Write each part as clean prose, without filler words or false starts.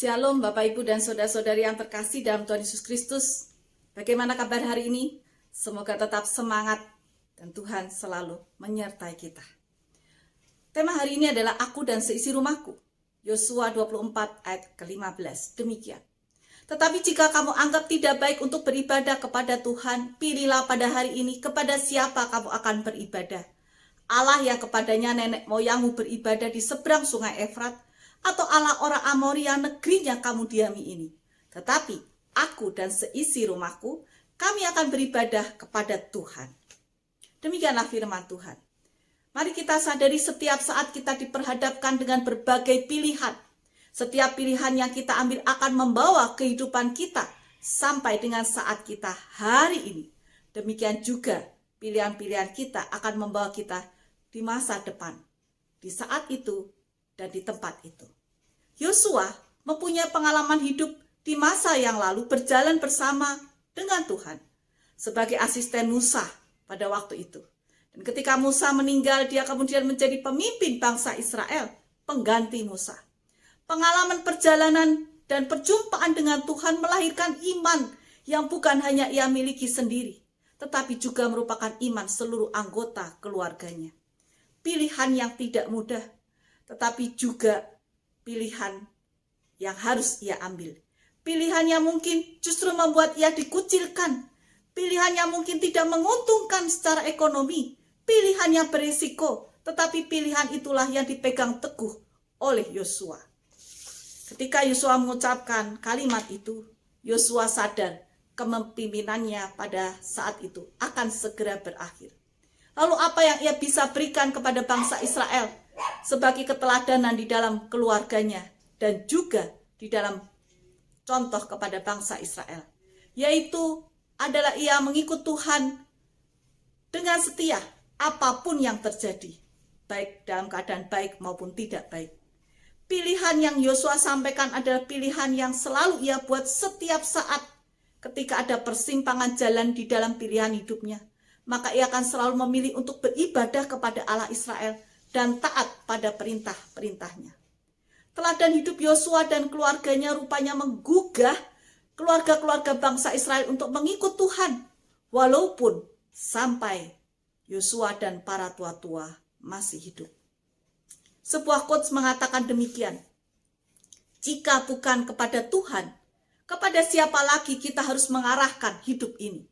Shalom Bapak Ibu dan Saudara-saudari yang terkasih dalam Tuhan Yesus Kristus. Bagaimana kabar hari ini? Semoga tetap semangat dan Tuhan selalu menyertai kita. Tema hari ini adalah aku dan seisi rumahku. Yosua 24 ayat ke-15. Demikian. Tetapi jika kamu anggap tidak baik untuk beribadah kepada Tuhan, pilihlah pada hari ini kepada siapa kamu akan beribadah. Allah yang kepadanya nenek moyangmu beribadah di seberang sungai Efrat, atau Allah orang Amori yang negerinya kamu diami ini. Tetapi aku dan seisi rumahku, kami akan beribadah kepada Tuhan. Demikianlah firman Tuhan. Mari kita sadari setiap saat kita diperhadapkan dengan berbagai pilihan. Setiap pilihan yang kita ambil akan membawa kehidupan kita sampai dengan saat kita hari ini. Demikian juga pilihan-pilihan kita akan membawa kita di masa depan, di saat itu dan di tempat itu. Yosua mempunyai pengalaman hidup di masa yang lalu berjalan bersama dengan Tuhan sebagai asisten Musa pada waktu itu. Dan ketika Musa meninggal, dia kemudian menjadi pemimpin bangsa Israel, pengganti Musa. Pengalaman perjalanan dan perjumpaan dengan Tuhan melahirkan iman yang bukan hanya ia miliki sendiri, tetapi juga merupakan iman seluruh anggota keluarganya. Pilihan yang tidak mudah, tetapi juga pilihan yang harus ia ambil. Pilihan yang mungkin justru membuat ia dikucilkan. Pilihan yang mungkin tidak menguntungkan secara ekonomi. Pilihan yang berisiko, tetapi pilihan itulah yang dipegang teguh oleh Yosua. Ketika Yosua mengucapkan kalimat itu, Yosua sadar kepemimpinannya pada saat itu akan segera berakhir. Lalu apa yang ia bisa berikan kepada bangsa Israel sebagai keteladanan di dalam keluarganya dan juga di dalam contoh kepada bangsa Israel, yaitu adalah ia mengikut Tuhan dengan setia apapun yang terjadi, baik dalam keadaan baik maupun tidak baik. Pilihan yang Yosua sampaikan adalah pilihan yang selalu ia buat setiap saat ketika ada persimpangan jalan di dalam pilihan hidupnya. Maka ia akan selalu memilih untuk beribadah kepada Allah Israel dan taat pada perintah-perintahnya. Teladan hidup Yosua dan keluarganya rupanya menggugah keluarga-keluarga bangsa Israel untuk mengikut Tuhan, walaupun sampai Yosua dan para tua-tua masih hidup. Sebuah quotes mengatakan demikian, jika bukan kepada Tuhan, kepada siapa lagi kita harus mengarahkan hidup ini?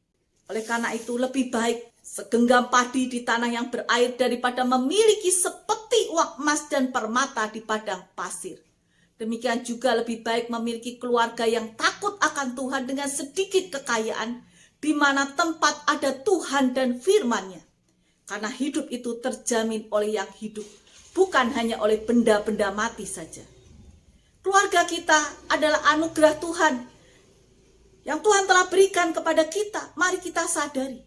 Oleh karena itu lebih baik segenggam padi di tanah yang berair daripada memiliki sepeti uang emas dan permata di padang pasir. Demikian juga lebih baik memiliki keluarga yang takut akan Tuhan dengan sedikit kekayaan, di mana tempat ada Tuhan dan firman-Nya. Karena hidup itu terjamin oleh yang hidup, bukan hanya oleh benda-benda mati saja. Keluarga kita adalah anugerah Tuhan yang Tuhan telah berikan kepada kita. Mari kita sadari,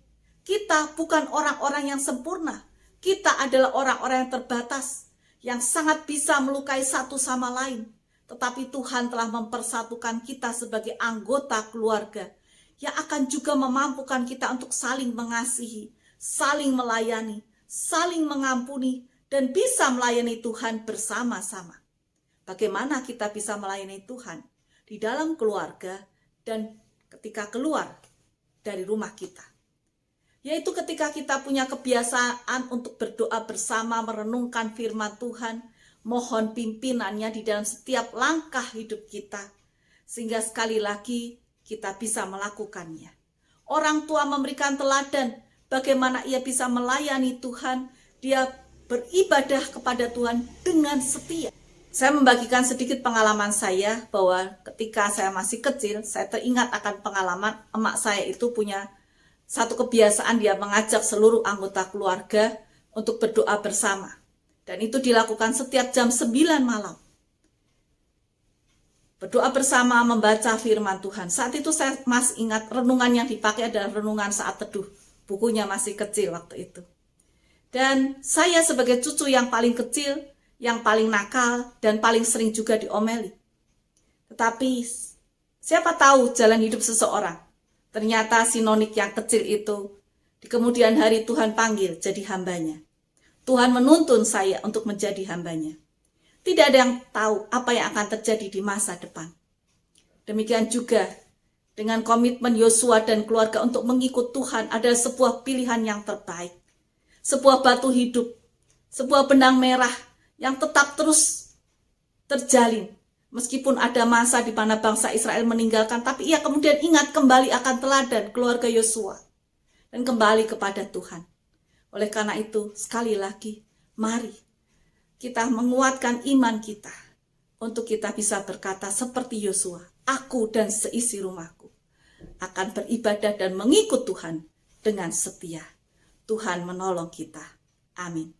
kita bukan orang-orang yang sempurna. Kita adalah orang-orang yang terbatas, yang sangat bisa melukai satu sama lain. Tetapi Tuhan telah mempersatukan kita sebagai anggota keluarga, yang akan juga memampukan kita untuk saling mengasihi, saling melayani, saling mengampuni, dan bisa melayani Tuhan bersama-sama. Bagaimana kita bisa melayani Tuhan di dalam keluarga dan ketika keluar dari rumah kita, yaitu ketika kita punya kebiasaan untuk berdoa bersama, merenungkan firman Tuhan, mohon pimpinannya di dalam setiap langkah hidup kita, sehingga sekali lagi kita bisa melakukannya. Orang tua memberikan teladan bagaimana ia bisa melayani Tuhan, dia beribadah kepada Tuhan dengan setia. Saya membagikan sedikit pengalaman saya bahwa ketika saya masih kecil, saya teringat akan pengalaman emak saya itu punya satu kebiasaan, dia mengajak seluruh anggota keluarga untuk berdoa bersama. Dan itu dilakukan setiap jam 9 malam. Berdoa bersama, membaca firman Tuhan. Saat itu saya masih ingat renungan yang dipakai adalah renungan saat teduh. Bukunya masih kecil waktu itu. Dan saya sebagai cucu yang paling kecil, yang paling nakal, dan paling sering juga diomeli. Tetapi siapa tahu jalan hidup seseorang. Ternyata si nonik yang kecil itu di kemudian hari Tuhan panggil jadi hambanya. Tuhan menuntun saya untuk menjadi hambanya. Tidak ada yang tahu apa yang akan terjadi di masa depan. Demikian juga dengan komitmen Yosua dan keluarga untuk mengikut Tuhan adalah sebuah pilihan yang terbaik. Sebuah batu hidup, sebuah benang merah yang tetap terus terjalin. Meskipun ada masa di mana bangsa Israel meninggalkan, tapi ia kemudian ingat kembali akan teladan keluarga Yosua dan kembali kepada Tuhan. Oleh karena itu, sekali lagi, mari kita menguatkan iman kita untuk kita bisa berkata seperti Yosua, aku dan seisi rumahku akan beribadah dan mengikut Tuhan dengan setia. Tuhan menolong kita. Amin.